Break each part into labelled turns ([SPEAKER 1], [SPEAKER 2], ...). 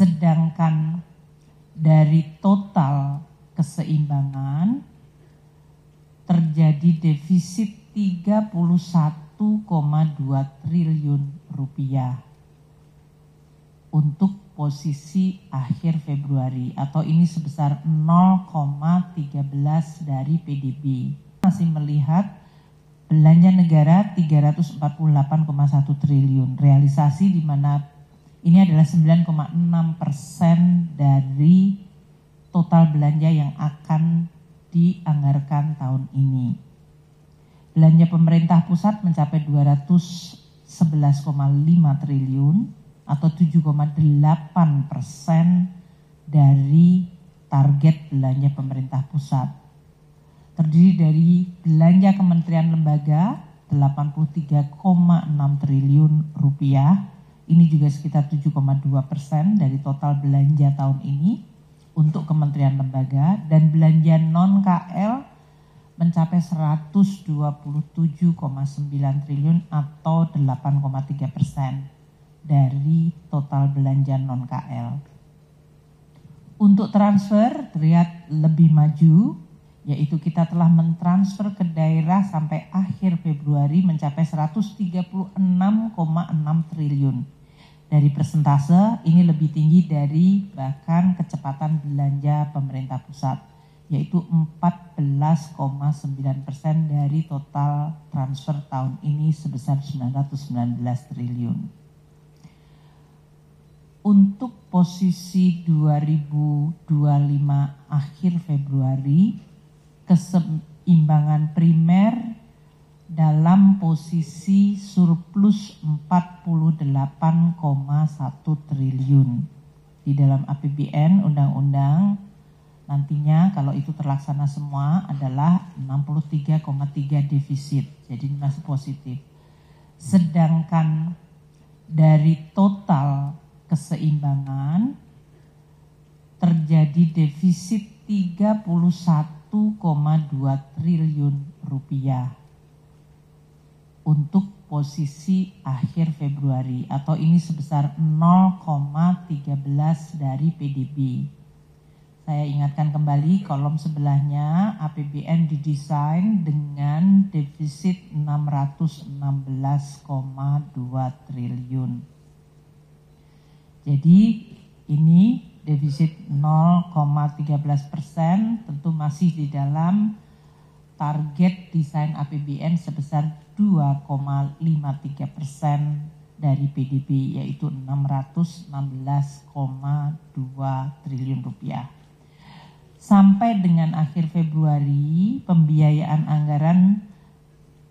[SPEAKER 1] Sedangkan dari total keseimbangan terjadi defisit 31,2 triliun rupiah untuk posisi akhir Februari, atau ini sebesar 0,13 dari PDB. Masih melihat belanja negara 348,1 triliun, realisasi di mana ini adalah 9,6% dari total belanja yang akan dianggarkan tahun ini. Belanja pemerintah pusat mencapai 211,5 triliun atau 7,8% dari target belanja pemerintah pusat. Terdiri dari belanja kementerian lembaga 83,6 triliun rupiah. Ini juga sekitar 7,2% dari total belanja tahun ini untuk kementerian lembaga, dan belanja non-KL mencapai 127,9 triliun atau 8,3% dari total belanja non-KL. Untuk transfer terlihat lebih maju, yaitu kita telah mentransfer ke daerah sampai akhir Februari mencapai 136,6 triliun. Dari persentase ini lebih tinggi dari bahkan kecepatan belanja pemerintah pusat, yaitu 14,9% dari total transfer tahun ini sebesar 919 triliun. Untuk posisi 2025 akhir Februari, keseimbangan primer dalam posisi surplus 48,1 triliun. Di dalam APBN undang-undang nantinya kalau itu terlaksana semua adalah 63,3 defisit, jadi masih positif. Sedangkan dari total keseimbangan terjadi defisit 31,2 triliun rupiah untuk posisi akhir Februari, atau ini sebesar 0,13 dari PDB. Saya ingatkan kembali kolom sebelahnya, APBN didesain dengan defisit 616,2 triliun. Jadi ini defisit 0,13%, tentu masih di dalam target desain APBN sebesar 2,53% dari PDB, yaitu 616,2 triliun rupiah. Sampai dengan akhir Februari, pembiayaan anggaran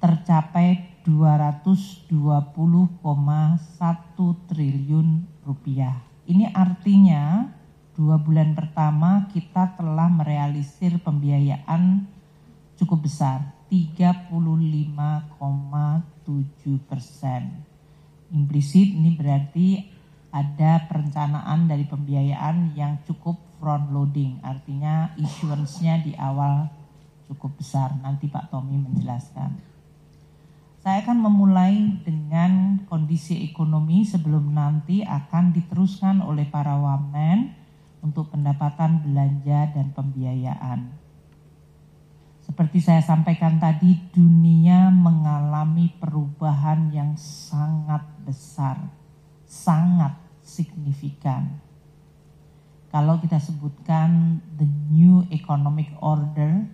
[SPEAKER 1] tercapai 220,1 triliun rupiah. Ini artinya 2 bulan pertama kita telah merealisir pembiayaan cukup besar, 35,7%. Implisit ini berarti ada perencanaan dari pembiayaan yang cukup front loading, artinya issuance-nya di awal cukup besar. Nanti Pak Tommy menjelaskan. Saya akan memulai dengan kondisi ekonomi sebelum nanti akan diteruskan oleh para wamen untuk pendapatan belanja dan pembiayaan. Seperti saya sampaikan tadi, dunia mengalami perubahan yang sangat besar, sangat signifikan. Kalau kita sebutkan the new economic order,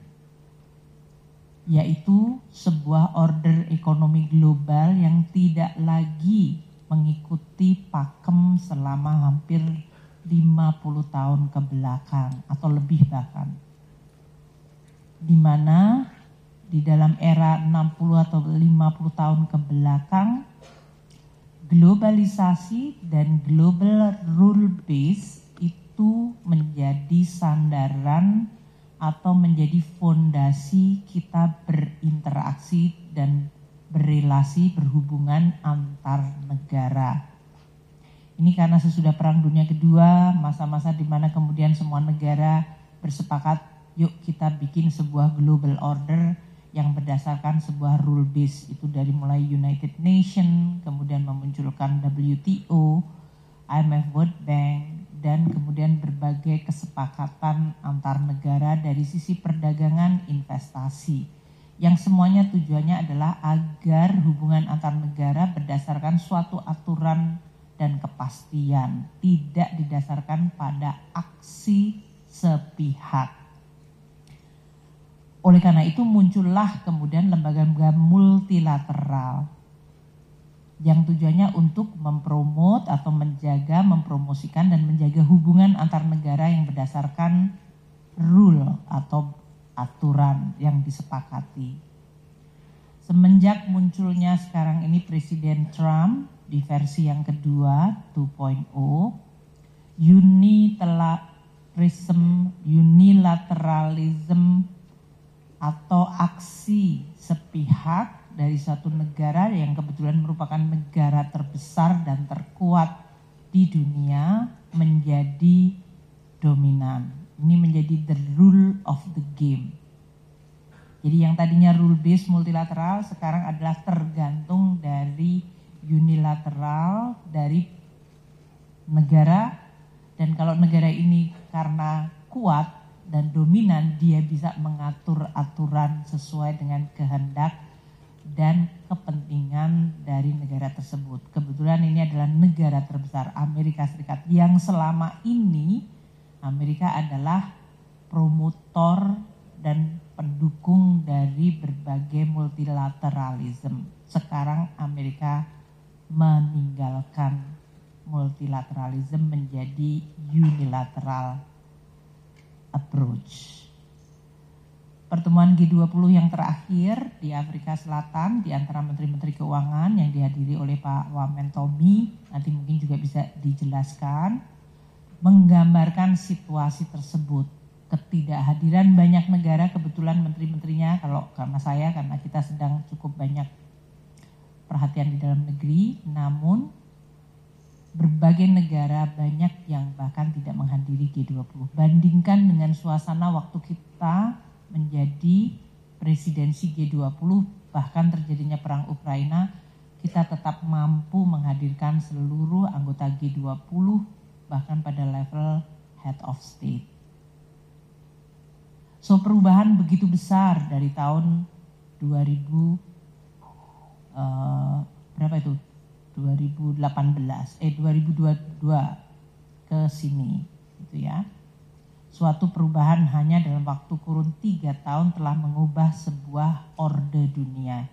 [SPEAKER 1] yaitu sebuah order ekonomi global yang tidak lagi mengikuti pakem selama hampir 50 tahun ke belakang atau lebih bahkan. Di mana di dalam era 60 atau 50 tahun ke belakang, globalisasi dan global rule base itu menjadi sandaran atau menjadi fondasi kita berinteraksi dan berrelasi berhubungan antar negara. Ini karena sesudah Perang Dunia Kedua, masa-masa di mana kemudian semua negara bersepakat, yuk kita bikin sebuah global order yang berdasarkan sebuah rule base. Itu dari mulai United Nations, kemudian memunculkan WTO, IMF World Bank, dan kemudian berbagai kesepakatan antar negara dari sisi perdagangan, investasi, yang semuanya tujuannya adalah agar hubungan antar negara berdasarkan suatu aturan dan kepastian, tidak didasarkan pada aksi sepihak. Oleh karena itu muncullah kemudian lembaga-lembaga multilateral yang tujuannya untuk mempromot atau menjaga, mempromosikan dan menjaga hubungan antar negara yang berdasarkan rule atau aturan yang disepakati. Semenjak munculnya sekarang ini Presiden Trump di versi yang kedua 2.0, unilateralism atau aksi sepihak dari suatu negara yang kebetulan merupakan negara terbesar dan terkuat di dunia menjadi dominan. Ini menjadi the rule of the game. Jadi yang tadinya rule based multilateral sekarang adalah tergantung dari unilateral dari negara, dan kalau negara ini karena kuat dan dominan dia bisa mengatur aturan sesuai dengan kehendak dan kepentingan dari negara tersebut. Kebetulan ini adalah negara terbesar Amerika Serikat yang selama ini Amerika adalah promotor dan pendukung dari berbagai multilateralism. Sekarang Amerika meninggalkan multilateralism menjadi unilateral approach. Pertemuan G20 yang terakhir di Afrika Selatan di antara Menteri-Menteri Keuangan yang dihadiri oleh Pak Wamentommy, nanti mungkin juga bisa dijelaskan, menggambarkan situasi tersebut. Ketidakhadiran banyak negara, kebetulan menteri-menterinya, kalau karena saya, karena kita sedang cukup banyak perhatian di dalam negeri, namun berbagai negara banyak yang bahkan tidak menghadiri G20. Bandingkan dengan suasana waktu kita menjadi presidensi G20, bahkan terjadinya perang Ukraina, kita tetap mampu menghadirkan seluruh anggota G20 bahkan pada level head of state. So perubahan begitu besar dari tahun 2018 ke sini gitu ya. Suatu perubahan hanya dalam waktu kurun 3 tahun telah mengubah sebuah orde dunia.